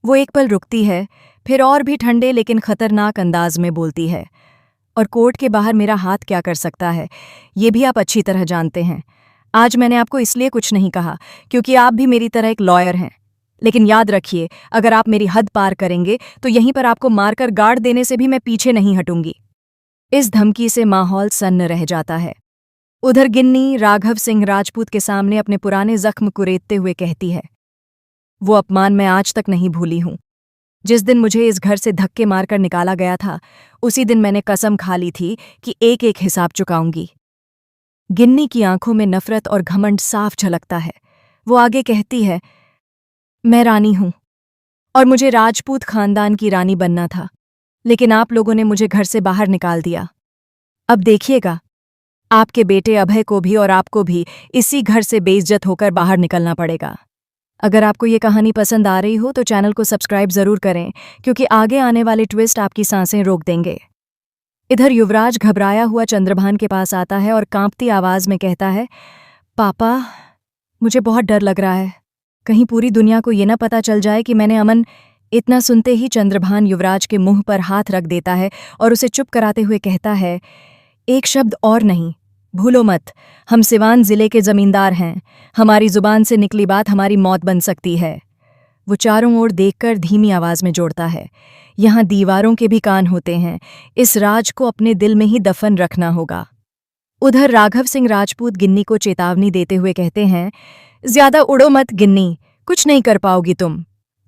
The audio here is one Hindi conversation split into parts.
वो एक पल रुकती है, फिर और भी ठंडे लेकिन खतरनाक अंदाज में बोलती है, और कोर्ट के बाहर मेरा हाथ क्या कर सकता है, ये भी आप अच्छी तरह जानते हैं। आज मैंने आपको इसलिए कुछ नहीं कहा क्योंकि आप भी मेरी तरह एक लॉयर हैं। लेकिन याद रखिए, अगर आप मेरी हद पार करेंगे तो यहीं पर आपको मारकर गाड़ देने से भी मैं पीछे नहीं हटूंगी। इस धमकी से माहौल सन्न रह जाता है। उधर गिन्नी राघव सिंह राजपूत के सामने अपने पुराने जख्म कुरेदते हुए कहती है, वो अपमान मैं आज तक नहीं भूली हूं। जिस दिन मुझे इस घर से धक्के मारकर निकाला गया था, उसी दिन मैंने कसम खा ली थी कि एक एक हिसाब चुकाऊंगी। गिन्नी की आंखों में नफरत और घमंड साफ झलकता है। वो आगे कहती है, मैं रानी हूं और मुझे राजपूत खानदान की रानी बनना था, लेकिन आप लोगों ने मुझे घर से बाहर निकाल दिया। अब देखिएगा, आपके बेटे अभय को भी और आपको भी इसी घर से बेइज्जत होकर बाहर निकलना पड़ेगा। अगर आपको ये कहानी पसंद आ रही हो तो चैनल को सब्सक्राइब जरूर करें, क्योंकि आगे आने वाले ट्विस्ट आपकी सांसें रोक देंगे। इधर युवराज घबराया हुआ चंद्रभान के पास आता है और कांपती आवाज में कहता है, पापा, मुझे बहुत डर लग रहा है। कहीं पूरी दुनिया को ये ना पता चल जाए कि मैंने अमन। इतना सुनते ही चंद्रभान युवराज के मुंह पर हाथ रख देता है और उसे चुप कराते हुए कहता है, एक शब्द और नहीं, भूलो मत, हम सिवान जिले के जमींदार हैं। हमारी जुबान से निकली बात हमारी मौत बन सकती है। वो चारों ओर देखकर धीमी आवाज में जोड़ता है, यहाँ दीवारों के भी कान होते हैं। इस राज को अपने दिल में ही दफन रखना होगा। उधर राघव सिंह राजपूत गिन्नी को चेतावनी देते हुए कहते हैं, ज्यादा उड़ो मत गिन्नी, कुछ नहीं कर पाओगी तुम।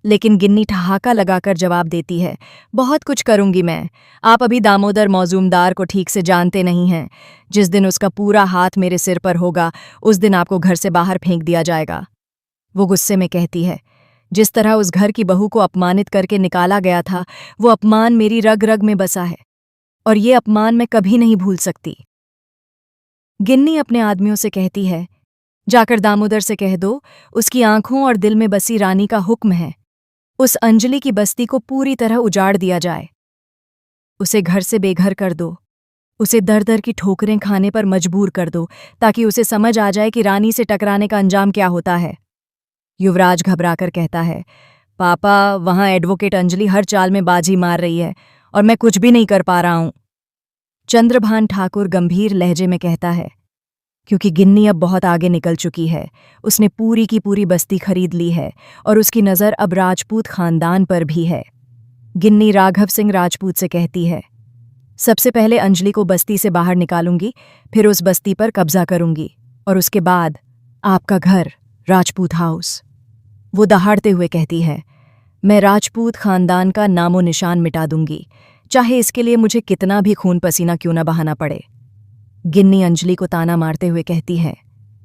लेकिन गिन्नी ठहाका लगाकर जवाब देती है, बहुत कुछ करूंगी मैं। आप अभी दामोदर मौजूमदार को ठीक से जानते नहीं हैं। जिस दिन उसका पूरा हाथ मेरे सिर पर होगा, उस दिन आपको घर से बाहर फेंक दिया जाएगा। वो गुस्से में कहती है, जिस तरह उस घर की बहू को अपमानित करके निकाला गया था, वो अपमान मेरी रग रग में बसा है और ये अपमान मैं कभी नहीं भूल सकती। गिन्नी अपने आदमियों से कहती है, जाकर दामोदर से कह दो, उसकी आंखों और दिल में बसी रानी का हुक्म है, उस अंजलि की बस्ती को पूरी तरह उजाड़ दिया जाए। उसे घर से बेघर कर दो, उसे दर दर की ठोकरें खाने पर मजबूर कर दो, ताकि उसे समझ आ जाए कि रानी से टकराने का अंजाम क्या होता है। युवराज घबराकर कहता है, पापा, वहां एडवोकेट अंजलि हर चाल में बाजी मार रही है और मैं कुछ भी नहीं कर पा रहा हूं। चंद्रभान ठाकुर गंभीर लहजे में कहता है, क्योंकि गिन्नी अब बहुत आगे निकल चुकी है। उसने पूरी की पूरी बस्ती खरीद ली है और उसकी नज़र अब राजपूत खानदान पर भी है। गिन्नी राघव सिंह राजपूत से कहती है, सबसे पहले अंजलि को बस्ती से बाहर निकालूंगी, फिर उस बस्ती पर कब्जा करूंगी और उसके बाद आपका घर, राजपूत हाउस। वो दहाड़ते हुए कहती है, मैं राजपूत खानदान का नामो निशान मिटा दूंगी, चाहे इसके लिए मुझे कितना भी खून पसीना क्यों न बहाना पड़े। गिन्नी अंजलि को ताना मारते हुए कहती है,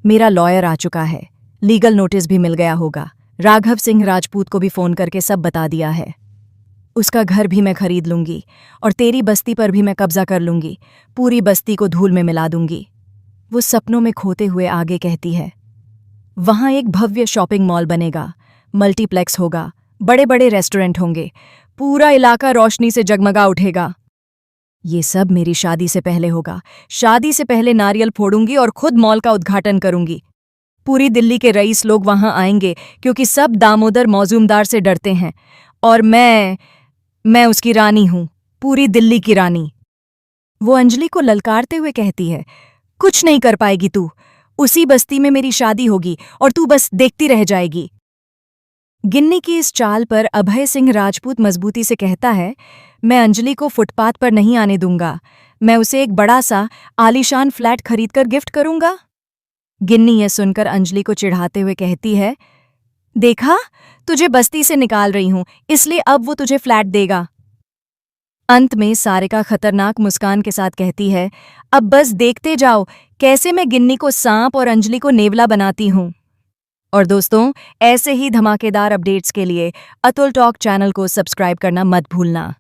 मेरा लॉयर आ चुका है, लीगल नोटिस भी मिल गया होगा। राघव सिंह राजपूत को भी फोन करके सब बता दिया है। उसका घर भी मैं खरीद लूंगी और तेरी बस्ती पर भी मैं कब्जा कर लूंगी, पूरी बस्ती को धूल में मिला दूंगी। वो सपनों में खोते हुए आगे कहती है, वहां एक भव्य शॉपिंग मॉल बनेगा, मल्टीप्लेक्स होगा, बड़े बड़े रेस्टोरेंट होंगे, पूरा इलाका रोशनी से जगमगा उठेगा। ये सब मेरी शादी से पहले होगा। शादी से पहले नारियल फोड़ूंगी और खुद मॉल का उद्घाटन करूंगी। पूरी दिल्ली के रईस लोग वहां आएंगे, क्योंकि सब दामोदर मौजूमदार से डरते हैं और मैं उसकी रानी हूं, पूरी दिल्ली की रानी। वो अंजलि को ललकारते हुए कहती है, कुछ नहीं कर पाएगी तू। उसी बस्ती में मेरी शादी होगी और तू बस देखती रह जाएगी। गिन्नी की इस चाल पर अभय सिंह राजपूत मजबूती से कहता है, मैं अंजलि को फुटपाथ पर नहीं आने दूंगा। मैं उसे एक बड़ा सा आलीशान फ्लैट खरीदकर गिफ्ट करूंगा। गिन्नी यह सुनकर अंजलि को चिढ़ाते हुए कहती है, देखा, तुझे बस्ती से निकाल रही हूं, इसलिए अब वो तुझे फ्लैट देगा। अंत में सारिका खतरनाक मुस्कान के साथ कहती है, अब बस देखते जाओ कैसे मैं गिन्नी को सांप और अंजलि को नेवला बनाती हूं। और दोस्तों, ऐसे ही धमाकेदार अपडेट्स के लिए अतुल टॉक चैनल को सब्सक्राइब करना मत भूलना।